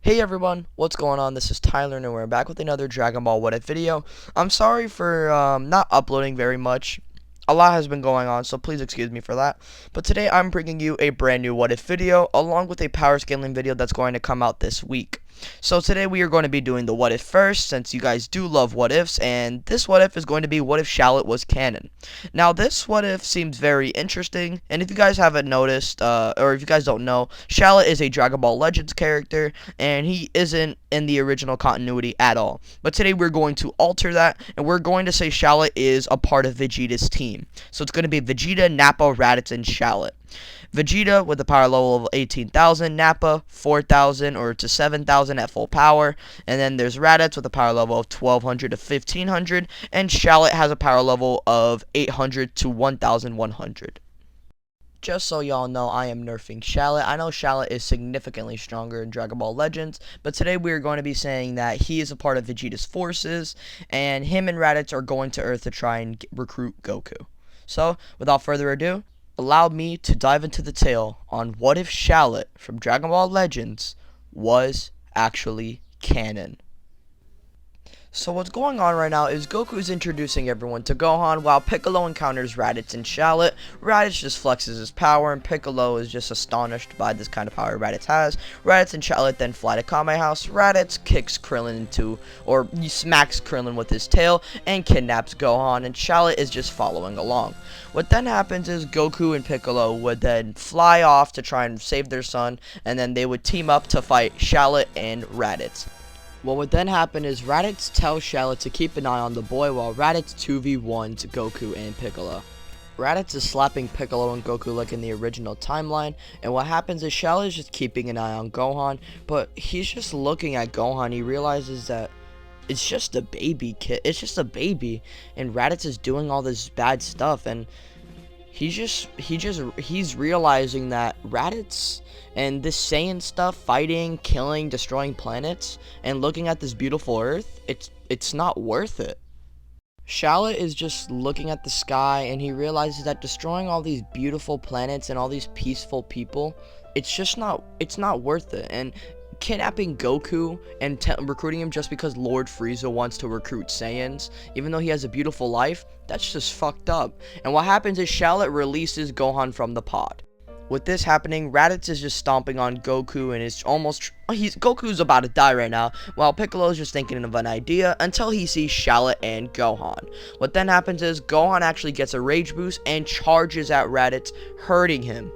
Hey everyone, what's going on? This is Tyler and we're back with another Dragon Ball What If video. I'm sorry for not uploading very much. A lot has been going on, so please excuse me for that. But today I'm bringing you a brand new What If video along with a power scaling video that's going to come out this week. So today we are going to be doing the what if first, since you guys do love what ifs, and this what if is going to be what if Shallot was canon. Now this what if seems very interesting, and if you guys haven't noticed, or if you guys don't know, Shallot is a Dragon Ball Legends character, and he isn't in the original continuity at all. But today we're going to alter that, and we're going to say Shallot is a part of Vegeta's team. So it's going to be Vegeta, Nappa, Raditz, and Shallot. Vegeta with a power level of 18,000, Nappa 4,000 or to 7,000 at full power, and then there's Raditz with a power level of 1,200 to 1,500, and Shallot has a power level of 800 to 1,100. Just so y'all know, I am nerfing Shallot. I know Shallot is significantly stronger in Dragon Ball Legends, but today we are going to be saying that he is a part of Vegeta's forces, and him and Raditz are going to Earth to try and recruit Goku. So, without further ado, allow me to dive into the tale on what if Shallot from Dragon Ball Legends was actually canon. So what's going on right now is Goku's introducing everyone to Gohan while Piccolo encounters Raditz and Shallot. Raditz just flexes his power and Piccolo is just astonished by this kind of power Raditz has. Raditz and Shallot then fly to Kame House. Raditz kicks Krillin he smacks Krillin with his tail and kidnaps Gohan, and Shallot is just following along. What then happens is Goku and Piccolo would then fly off to try and save their son, and then they would team up to fight Shallot and Raditz. What would then happen is Raditz tells Shallot to keep an eye on the boy while Raditz 2v1s Goku and Piccolo. Raditz is slapping Piccolo and Goku like in the original timeline, and what happens is Shallot is just keeping an eye on Gohan, but he's just looking at Gohan. He realizes that it's just a baby kid. It's just a baby, and Raditz is doing all this bad stuff, and he's realizing that Raditz and this Saiyan stuff, fighting, killing, destroying planets, and looking at this beautiful Earth, it's not worth it. Shallot is just looking at the sky, and he realizes that destroying all these beautiful planets and all these peaceful people, it's not worth it. And kidnapping Goku and recruiting him just because Lord Frieza wants to recruit Saiyans, even though he has a beautiful life, that's just fucked up. And what happens is Shallot releases Gohan from the pod. With this happening, Raditz is just stomping on Goku and Goku's about to die right now, while Piccolo's just thinking of an idea until he sees Shallot and Gohan. What then happens is Gohan actually gets a rage boost and charges at Raditz, hurting him.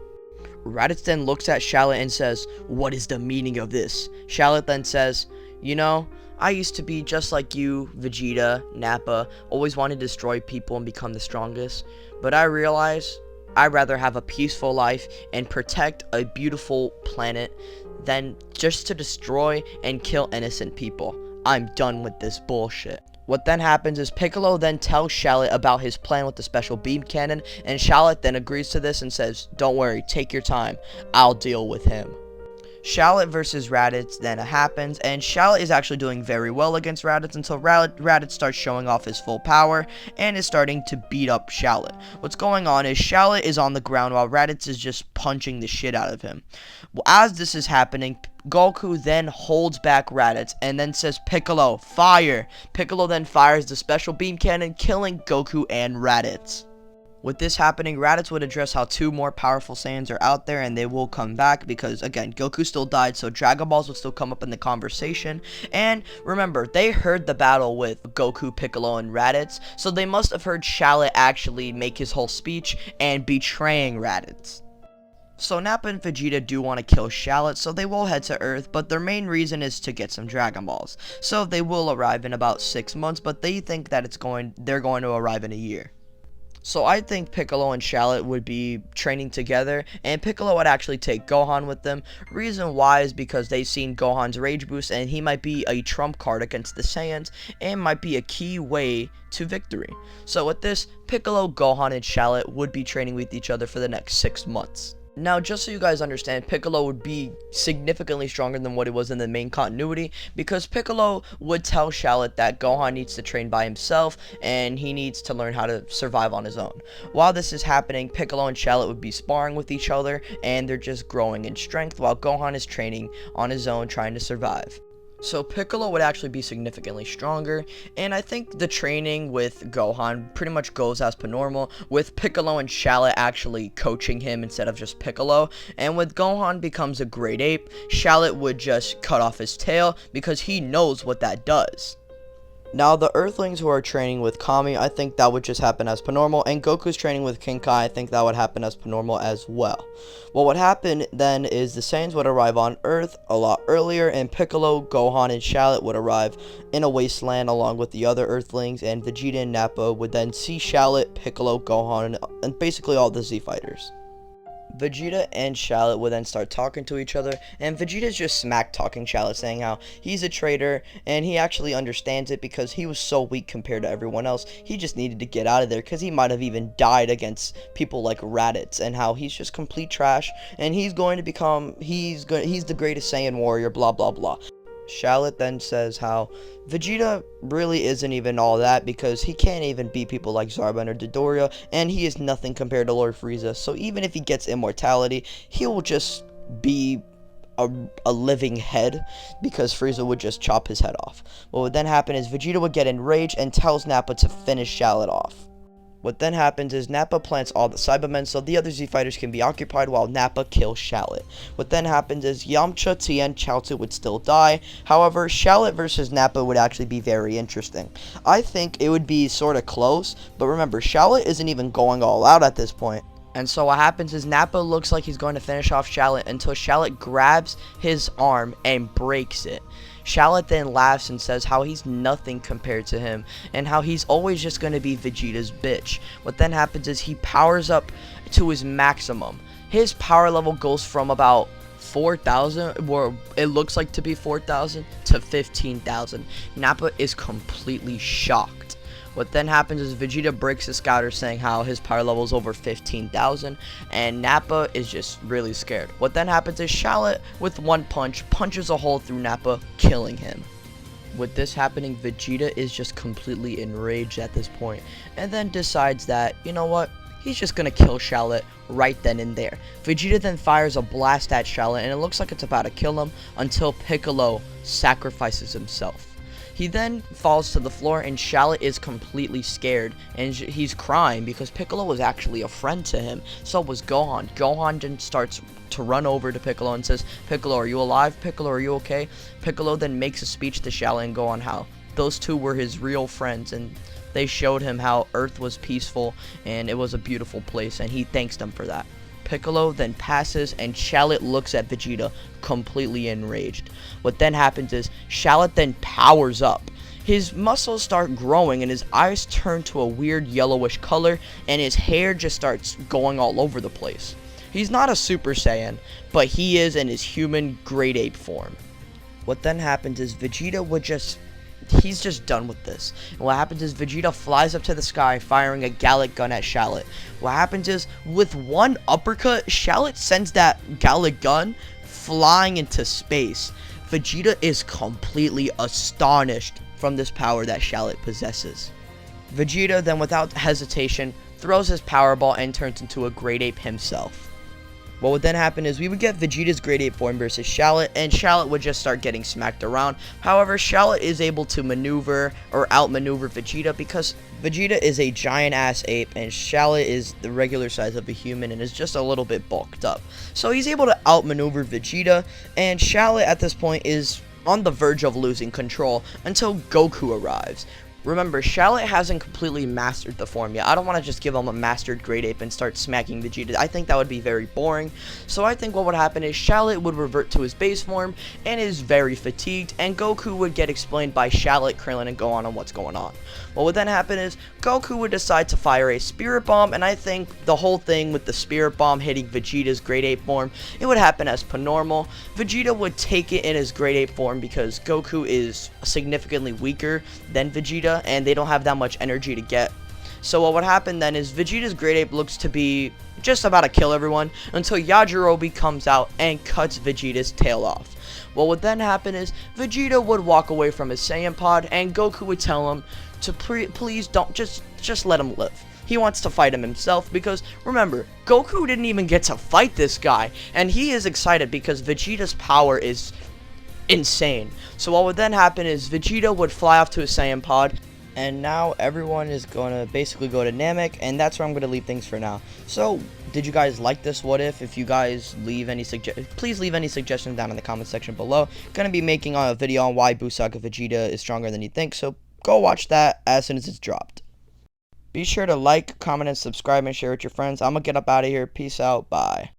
Raditz then looks at Shallot and says, "What is the meaning of this?" Shallot then says, "You know, I used to be just like you, Vegeta, Nappa, always wanted to destroy people and become the strongest, but I realize I'd rather have a peaceful life and protect a beautiful planet than just to destroy and kill innocent people. I'm done with this bullshit." What then happens is Piccolo then tells Shallot about his plan with the special beam cannon, and Shallot then agrees to this and says, "Don't worry, take your time, I'll deal with him." Shallot versus Raditz then happens, and Shallot is actually doing very well against Raditz until Raditz starts showing off his full power and is starting to beat up Shallot. What's going on is Shallot is on the ground while Raditz is just punching the shit out of him. Well, as this is happening, Goku then holds back Raditz and then says, "Piccolo, fire!" Piccolo then fires the special beam cannon, killing Goku and Raditz. With this happening, Raditz would address how two more powerful Saiyans are out there and they will come back because, again, Goku still died, so Dragon Balls would still come up in the conversation. And remember, they heard the battle with Goku, Piccolo, and Raditz, so they must have heard Shallot actually make his whole speech and betraying Raditz. So Nappa and Vegeta do want to kill Shallot, so they will head to Earth, but their main reason is to get some Dragon Balls. So they will arrive in about 6 months, but they think that they're going to arrive in a year. So I think Piccolo and Shallot would be training together, and Piccolo would actually take Gohan with them. Reason why is because they've seen Gohan's rage boost, and he might be a trump card against the Saiyans, and might be a key way to victory. So with this, Piccolo, Gohan, and Shallot would be training with each other for the next 6 months. Now, just so you guys understand, Piccolo would be significantly stronger than what it was in the main continuity, because Piccolo would tell Shallot that Gohan needs to train by himself, and he needs to learn how to survive on his own. While this is happening, Piccolo and Shallot would be sparring with each other, and they're just growing in strength, while Gohan is training on his own, trying to survive. So Piccolo would actually be significantly stronger, and I think the training with Gohan pretty much goes as per normal, with Piccolo and Shallot actually coaching him instead of just Piccolo. And with Gohan becomes a great ape, Shallot would just cut off his tail because he knows what that does. Now, the Earthlings who are training with Kami, I think that would just happen as per normal, and Goku's training with King Kai, I think that would happen as per normal as well. What would happen then is the Saiyans would arrive on Earth a lot earlier, and Piccolo, Gohan, and Shallot would arrive in a wasteland along with the other Earthlings, and Vegeta and Nappa would then see Shallot, Piccolo, Gohan, and basically all the Z fighters. Vegeta and Shallot would then start talking to each other, and Vegeta's just smack talking Shallot, saying how he's a traitor, and he actually understands it because he was so weak compared to everyone else. He just needed to get out of there because he might have even died against people like Raditz, and how he's just complete trash, and he's the greatest Saiyan warrior, blah blah blah. Shallot then says how Vegeta really isn't even all that because he can't even beat people like Zarbon or Dodoria, and he is nothing compared to Lord Frieza, so even if he gets immortality, he will just be a living head because Frieza would just chop his head off. What would then happen is Vegeta would get enraged and tells Nappa to finish Shallot off. What then happens is Nappa plants all the Cybermen so the other Z fighters can be occupied while Nappa kills Shallot. What then happens is Yamcha, Tien, Chaozu would still die. However, Shallot versus Nappa would actually be very interesting. I think it would be sort of close, but remember, Shallot isn't even going all out at this point. And so what happens is Nappa looks like he's going to finish off Shallot until Shallot grabs his arm and breaks it. Shallot then laughs and says how he's nothing compared to him, and how he's always just going to be Vegeta's bitch. What then happens is he powers up to his maximum. His power level goes from about 4,000, or it looks like to be 4,000, to 15,000. Nappa is completely shocked. What then happens is Vegeta breaks the scouter, saying how his power level is over 15,000, and Nappa is just really scared. What then happens is Shallot, with one punch, punches a hole through Nappa, killing him. With this happening, Vegeta is just completely enraged at this point, and then decides that, you know what, he's just gonna kill Shallot right then and there. Vegeta then fires a blast at Shallot, and it looks like it's about to kill him until Piccolo sacrifices himself. He then falls to the floor, and Shallot is completely scared, and he's crying because Piccolo was actually a friend to him. So was Gohan. Gohan then starts to run over to Piccolo and says, "Piccolo, are you alive? Piccolo, are you okay?" Piccolo then makes a speech to Shallot and Gohan how those two were his real friends, and they showed him how Earth was peaceful and it was a beautiful place, and he thanks them for that. Piccolo then passes, and Shallot looks at Vegeta completely enraged. What then happens is Shallot then powers up. His muscles start growing, and his eyes turn to a weird yellowish color, and his hair just starts going all over the place. He's not a Super Saiyan, but he is in his human great ape form. What then happens is Vegeta would he's just done with this. And what happens is Vegeta flies up to the sky, firing a Gallic gun at Shallot. What happens is, with one uppercut, Shallot sends that Gallic gun flying into space. Vegeta is completely astonished from this power that Shallot possesses. Vegeta then, without hesitation, throws his power ball and turns into a great ape himself. What would then happen is we would get Vegeta's great ape form versus Shallot, and Shallot would just start getting smacked around. However, Shallot is able to maneuver or outmaneuver Vegeta because Vegeta is a giant ass ape and Shallot is the regular size of a human and is just a little bit bulked up. So he's able to outmaneuver Vegeta, and Shallot at this point is on the verge of losing control until Goku arrives. Remember, Shallot hasn't completely mastered the form yet. I don't want to just give him a mastered great ape and start smacking Vegeta. I think that would be very boring. So I think what would happen is Shallot would revert to his base form and is very fatigued, and Goku would get explained by Shallot, Krillin, and Gohan on what's going on. What would then happen is Goku would decide to fire a Spirit Bomb, and I think the whole thing with the Spirit Bomb hitting Vegeta's great ape form, it would happen as per normal. Vegeta would take it in his great ape form because Goku is significantly weaker than Vegeta, and they don't have that much energy to get. So what would happen then is Vegeta's great ape looks to be just about to kill everyone, until Yajirobe comes out and cuts Vegeta's tail off. What would then happen is Vegeta would walk away from his Saiyan pod, and Goku would tell him to please don't, just let him live. He wants to fight him himself because, remember, Goku didn't even get to fight this guy, and he is excited because Vegeta's power is insane. So what would then happen is Vegeta would fly off to his Saiyan pod, and now everyone is going to basically go to Namek, and that's where I'm going to leave things for now. So, did you guys like this what if? If you guys leave any please leave any suggestions down in the comment section below. Going to be making a video on why Busaka Vegeta is stronger than you think, so go watch that as soon as it's dropped. Be sure to like, comment, and subscribe, and share with your friends. I'm going to get up out of here. Peace out. Bye.